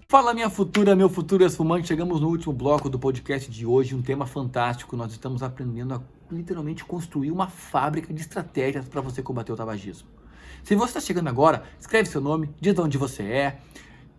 A: Fala minha futura, meu futuro ex-fumante, chegamos no último bloco do podcast de hoje, um tema fantástico, nós estamos aprendendo a literalmente construir uma fábrica de estratégias para você combater o tabagismo. Se você está chegando agora, escreve seu nome, diz de onde você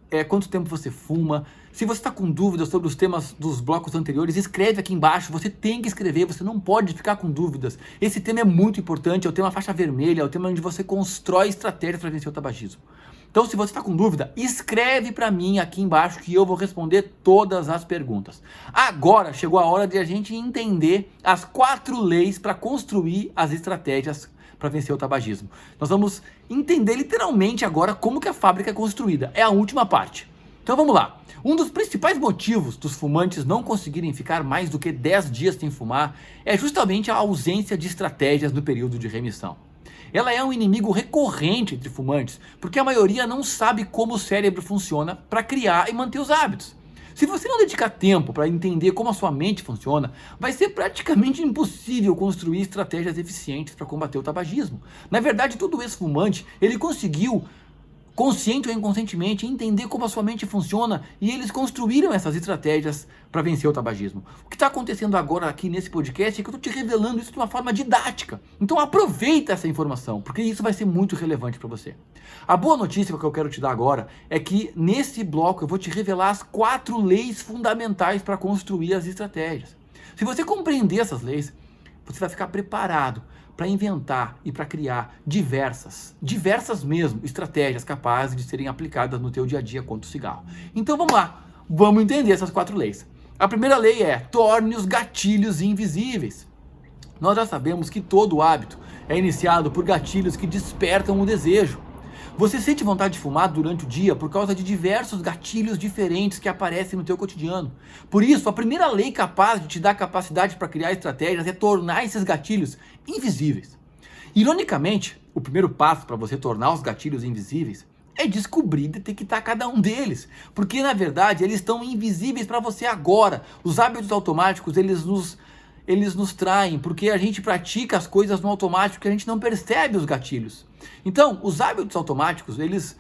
A: é, quanto tempo você fuma, se você está com dúvidas sobre os temas dos blocos anteriores, escreve aqui embaixo, você tem que escrever, você não pode ficar com dúvidas, esse tema é muito importante, é o tema faixa vermelha, é o tema onde você constrói estratégias para vencer o tabagismo. Então, se você está com dúvida, escreve para mim aqui embaixo que eu vou responder todas as perguntas. Agora chegou a hora de a gente entender as 4 leis para construir as estratégias para vencer o tabagismo. Nós vamos entender literalmente agora como que a fábrica é construída. É a última parte. Então vamos lá. Um dos principais motivos dos fumantes não conseguirem ficar mais do que 10 dias sem fumar é justamente a ausência de estratégias no período de remissão. Ela é um inimigo recorrente entre fumantes, porque a maioria não sabe como o cérebro funciona para criar e manter os hábitos. Se você não dedicar tempo para entender como a sua mente funciona, vai ser praticamente impossível construir estratégias eficientes para combater o tabagismo. Na verdade, todo ex-fumante, ele conseguiu consciente ou inconscientemente, entender como a sua mente funciona, e eles construíram essas estratégias para vencer o tabagismo. O que está acontecendo agora aqui nesse podcast é que eu estou te revelando isso de uma forma didática. Então aproveita essa informação, porque isso vai ser muito relevante para você. A boa notícia que eu quero te dar agora é que nesse bloco eu vou te revelar as 4 leis fundamentais para construir as estratégias. Se você compreender essas leis, você vai ficar preparado para inventar e para criar diversas mesmo, estratégias capazes de serem aplicadas no teu dia a dia contra o cigarro. Então vamos lá, vamos entender essas 4 leis. A primeira lei é: torne os gatilhos invisíveis. Nós já sabemos que todo hábito é iniciado por gatilhos que despertam o desejo. Você sente vontade de fumar durante o dia por causa de diversos gatilhos diferentes que aparecem no teu cotidiano. Por isso, a primeira lei capaz de te dar capacidade para criar estratégias é tornar esses gatilhos invisíveis. Ironicamente, o primeiro passo para você tornar os gatilhos invisíveis é descobrir e detectar cada um deles, porque na verdade eles estão invisíveis para você agora. Os hábitos automáticos, eles nos traem, porque a gente pratica as coisas no automático e a gente não percebe os gatilhos. Então, os hábitos automáticos, eles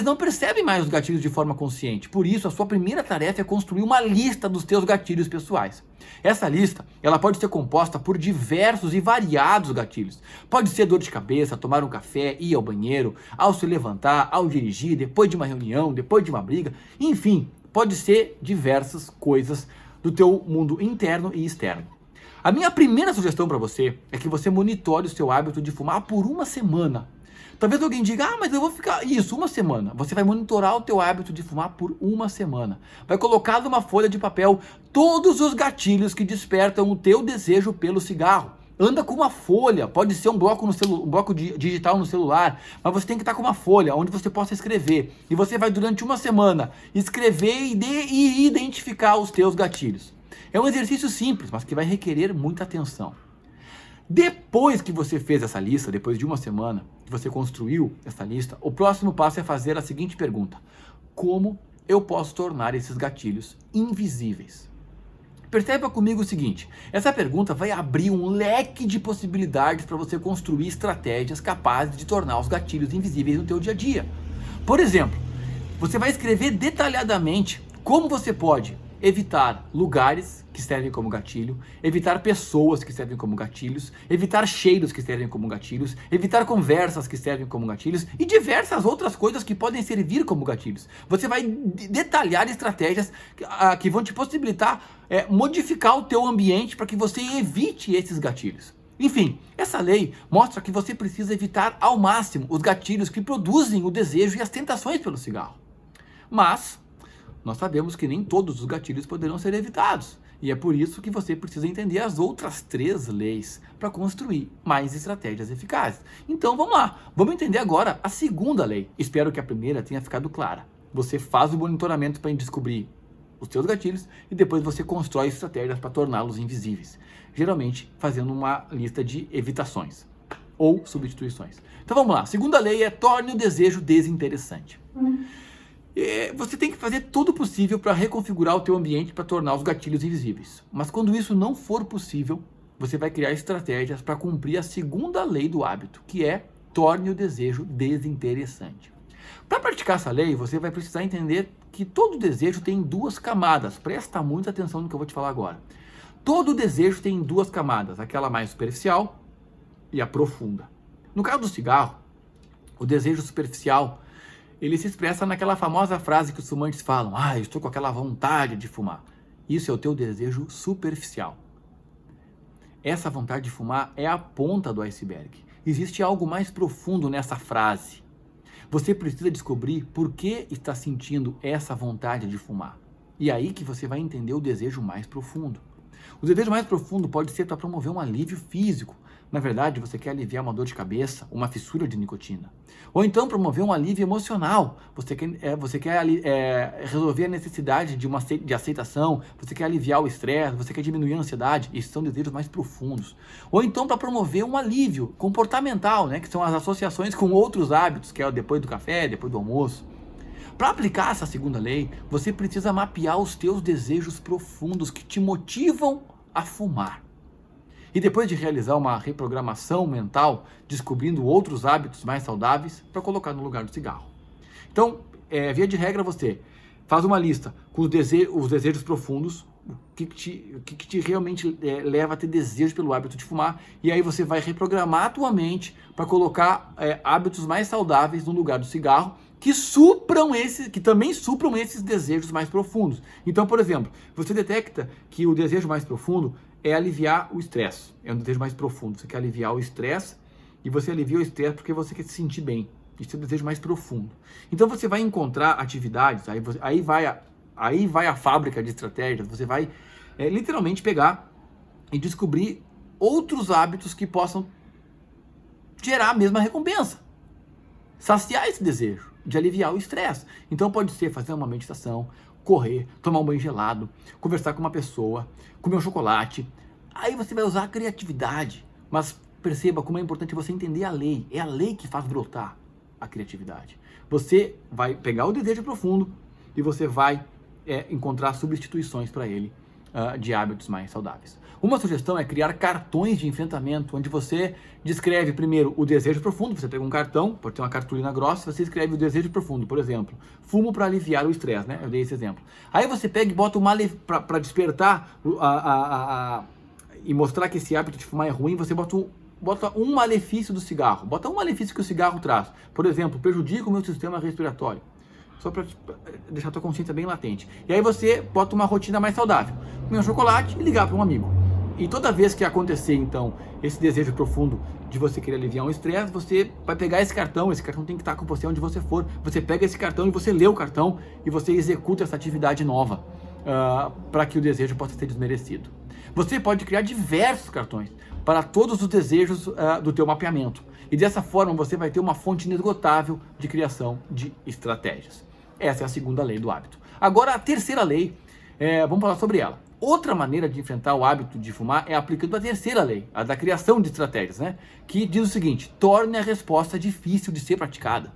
A: não percebem mais os gatilhos de forma consciente. Por isso, a sua primeira tarefa é construir uma lista dos teus gatilhos pessoais. Essa lista, ela pode ser composta por diversos e variados gatilhos. Pode ser dor de cabeça, tomar um café, ir ao banheiro, ao se levantar, ao dirigir, depois de uma reunião, depois de uma briga. Enfim, pode ser diversas coisas do teu mundo interno e externo. A minha primeira sugestão para você é que você monitore o seu hábito de fumar por uma semana. Talvez alguém diga, mas eu vou ficar... Isso, uma semana. Você vai monitorar o teu hábito de fumar por uma semana. Vai colocar numa folha de papel todos os gatilhos que despertam o teu desejo pelo cigarro. Anda com uma folha, pode ser um bloco digital no celular, mas você tem que estar com uma folha onde você possa escrever. E você vai durante uma semana escrever e identificar os teus gatilhos. É um exercício simples, mas que vai requerer muita atenção. Depois que você fez essa lista, depois de uma semana que você construiu essa lista, o próximo passo é fazer a seguinte pergunta: como eu posso tornar esses gatilhos invisíveis? Perceba comigo o seguinte, essa pergunta vai abrir um leque de possibilidades para você construir estratégias capazes de tornar os gatilhos invisíveis no teu dia a dia. Por exemplo, você vai escrever detalhadamente como você pode evitar lugares que servem como gatilho, evitar pessoas que servem como gatilhos, evitar cheiros que servem como gatilhos, evitar conversas que servem como gatilhos e diversas outras coisas que podem servir como gatilhos. Você vai detalhar estratégias que vão te possibilitar modificar o teu ambiente para que você evite esses gatilhos. Enfim, essa lei mostra que você precisa evitar ao máximo os gatilhos que produzem o desejo e as tentações pelo cigarro. Mas nós sabemos que nem todos os gatilhos poderão ser evitados. E é por isso que você precisa entender as outras 3 leis para construir mais estratégias eficazes. Então vamos lá, vamos entender agora a segunda lei. Espero que a primeira tenha ficado clara. Você faz o monitoramento para descobrir os seus gatilhos e depois você constrói estratégias para torná-los invisíveis. Geralmente fazendo uma lista de evitações ou substituições. Então vamos lá, a segunda lei é: torne o desejo desinteressante. Você tem que fazer tudo possível para reconfigurar o teu ambiente para tornar os gatilhos invisíveis. Mas quando isso não for possível, você vai criar estratégias para cumprir a segunda lei do hábito, que é: torne o desejo desinteressante. Para praticar essa lei, você vai precisar entender que todo desejo tem 2 camadas. Presta muita atenção no que eu vou te falar agora. Todo desejo tem 2 camadas, aquela mais superficial e a profunda. No caso do cigarro, o desejo superficial, ele se expressa naquela famosa frase que os fumantes falam: eu estou com aquela vontade de fumar. Isso é o teu desejo superficial. Essa vontade de fumar é a ponta do iceberg. Existe algo mais profundo nessa frase. Você precisa descobrir por que está sentindo essa vontade de fumar. E é aí que você vai entender o desejo mais profundo. O desejo mais profundo pode ser para promover um alívio físico. Na verdade, você quer aliviar uma dor de cabeça, uma fissura de nicotina. Ou então promover um alívio emocional. Você quer resolver a necessidade de aceitação, você quer aliviar o estresse, você quer diminuir a ansiedade. Esses são desejos mais profundos. Ou então para promover um alívio comportamental, que são as associações com outros hábitos, que é depois do café, depois do almoço. Para aplicar essa segunda lei, você precisa mapear os teus desejos profundos que te motivam a fumar. E depois de realizar uma reprogramação mental, descobrindo outros hábitos mais saudáveis para colocar no lugar do cigarro. Então, via de regra, você faz uma lista com os desejos profundos, o que te realmente leva a ter desejo pelo hábito de fumar, e aí você vai reprogramar a tua mente para colocar hábitos mais saudáveis no lugar do cigarro, que também supram esses desejos mais profundos. Então, por exemplo, você detecta que o desejo mais profundo é aliviar o estresse. É um desejo mais profundo. Você quer aliviar o estresse, e você alivia o estresse porque você quer se sentir bem. Isso é o desejo mais profundo. Então você vai encontrar atividades, aí vai a fábrica de estratégias, você vai literalmente pegar e descobrir outros hábitos que possam gerar a mesma recompensa. Saciar esse desejo de aliviar o estresse. Então pode ser fazer uma meditação, correr, tomar um banho gelado, conversar com uma pessoa, comer um chocolate. Aí você vai usar a criatividade. Mas perceba como é importante você entender a lei. É a lei que faz brotar a criatividade. Você vai pegar o desejo profundo e você vai encontrar substituições para ele de hábitos mais saudáveis. Uma sugestão é criar cartões de enfrentamento, onde você descreve primeiro o desejo profundo. Você pega um cartão, pode ter uma cartolina grossa, você escreve o desejo profundo, por exemplo, fumo para aliviar o estresse, né? Eu dei esse exemplo. Aí você pega e bota para despertar e mostrar que esse hábito de fumar é ruim, você bota um malefício do cigarro, bota um malefício que o cigarro traz. Por exemplo, prejudica o meu sistema respiratório. Só para deixar a tua consciência bem latente. E aí você bota uma rotina mais saudável. Comer um chocolate e ligar para um amigo. E toda vez que acontecer, então, esse desejo profundo de você querer aliviar um estresse, você vai pegar esse cartão tem que estar com você onde você for. Você pega esse cartão e você lê o cartão e você executa essa atividade nova para que o desejo possa ser desmerecido. Você pode criar diversos cartões para todos os desejos do teu mapeamento. E dessa forma você vai ter uma fonte inesgotável de criação de estratégias. Essa é a segunda lei do hábito. Agora a terceira lei, vamos falar sobre ela. Outra maneira de enfrentar o hábito de fumar é aplicando a terceira lei, a da criação de estratégias, né? Que diz o seguinte: torne a resposta difícil de ser praticada.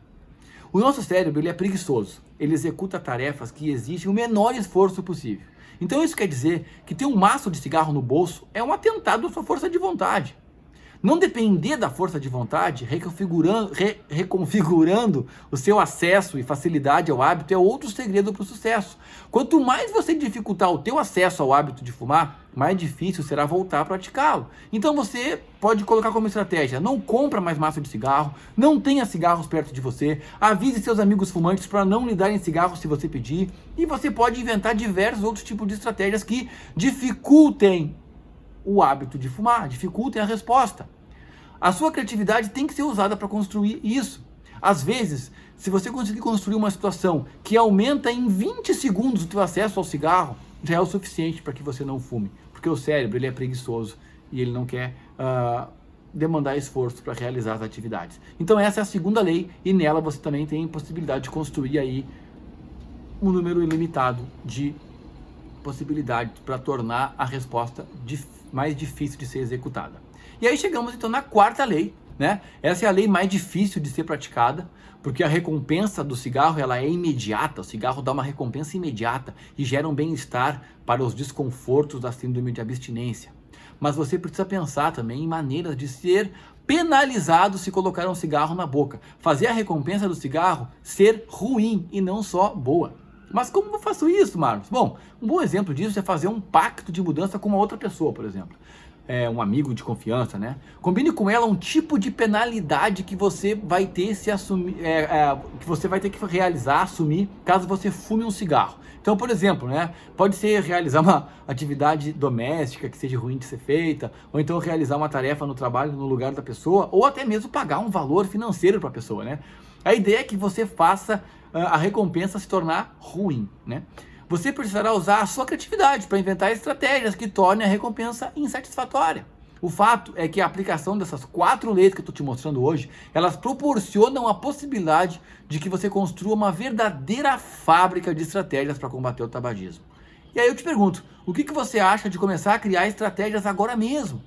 A: O nosso cérebro ele é preguiçoso, ele executa tarefas que exigem o menor esforço possível. Então isso quer dizer que ter um maço de cigarro no bolso é um atentado à sua força de vontade. Não depender da força de vontade, reconfigurando o seu acesso e facilidade ao hábito é outro segredo para o sucesso. Quanto mais você dificultar o teu acesso ao hábito de fumar, mais difícil será voltar a praticá-lo. Então você pode colocar como estratégia: não compra mais maço de cigarro, não tenha cigarros perto de você, avise seus amigos fumantes para não lhe darem cigarros se você pedir, e você pode inventar diversos outros tipos de estratégias que dificultem o hábito de fumar, dificultem a resposta. A sua criatividade tem que ser usada para construir isso. Às vezes, se você conseguir construir uma situação que aumenta em 20 segundos o teu acesso ao cigarro, já é o suficiente para que você não fume. Porque o cérebro ele é preguiçoso e ele não quer demandar esforço para realizar as atividades. Então essa é a segunda lei e nela você também tem possibilidade de construir aí um número ilimitado de possibilidades para tornar a resposta mais difícil de ser executada. E aí chegamos então na quarta lei, né? Essa é a lei mais difícil de ser praticada, porque a recompensa do cigarro ela é imediata. O cigarro dá uma recompensa imediata e gera um bem-estar para os desconfortos da síndrome de abstinência. Mas você precisa pensar também em maneiras de ser penalizado se colocar um cigarro na boca. Fazer a recompensa do cigarro ser ruim e não só boa. Mas como eu faço isso, Marcos? Bom, um bom exemplo disso é fazer um pacto de mudança com uma outra pessoa, por exemplo. Um amigo de confiança, né? Combine com ela um tipo de penalidade que você vai ter que você vai ter que realizar, assumir, caso você fume um cigarro. Então, por exemplo, né? Pode ser realizar uma atividade doméstica que seja ruim de ser feita, ou então realizar uma tarefa no trabalho no lugar da pessoa, ou até mesmo pagar um valor financeiro para a pessoa, né? A ideia é que você faça a recompensa se tornar ruim, né? Você precisará usar a sua criatividade para inventar estratégias que tornem a recompensa insatisfatória. O fato é que a aplicação dessas 4 leis que eu estou te mostrando hoje, elas proporcionam a possibilidade de que você construa uma verdadeira fábrica de estratégias para combater o tabagismo. E aí eu te pergunto, o que você acha de começar a criar estratégias agora mesmo?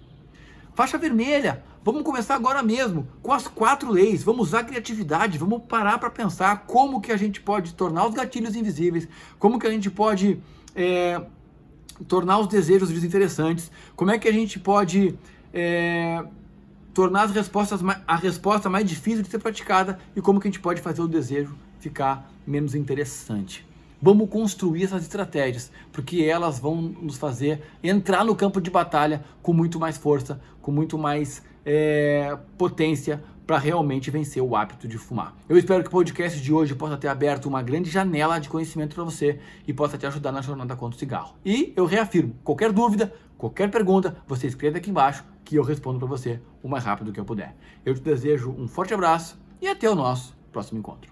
A: Faixa vermelha, vamos começar agora mesmo com as 4 leis, vamos usar a criatividade, vamos parar para pensar como que a gente pode tornar os gatilhos invisíveis, como que a gente pode tornar os desejos desinteressantes, como é que a gente pode tornar a resposta mais difícil de ser praticada e como que a gente pode fazer o desejo ficar menos interessante. Vamos construir essas estratégias, porque elas vão nos fazer entrar no campo de batalha com muito mais força, com muito mais potência para realmente vencer o hábito de fumar. Eu espero que o podcast de hoje possa ter aberto uma grande janela de conhecimento para você e possa te ajudar na jornada contra o cigarro. E eu reafirmo, qualquer dúvida, qualquer pergunta, você escreve aqui embaixo que eu respondo para você o mais rápido que eu puder. Eu te desejo um forte abraço e até o nosso próximo encontro.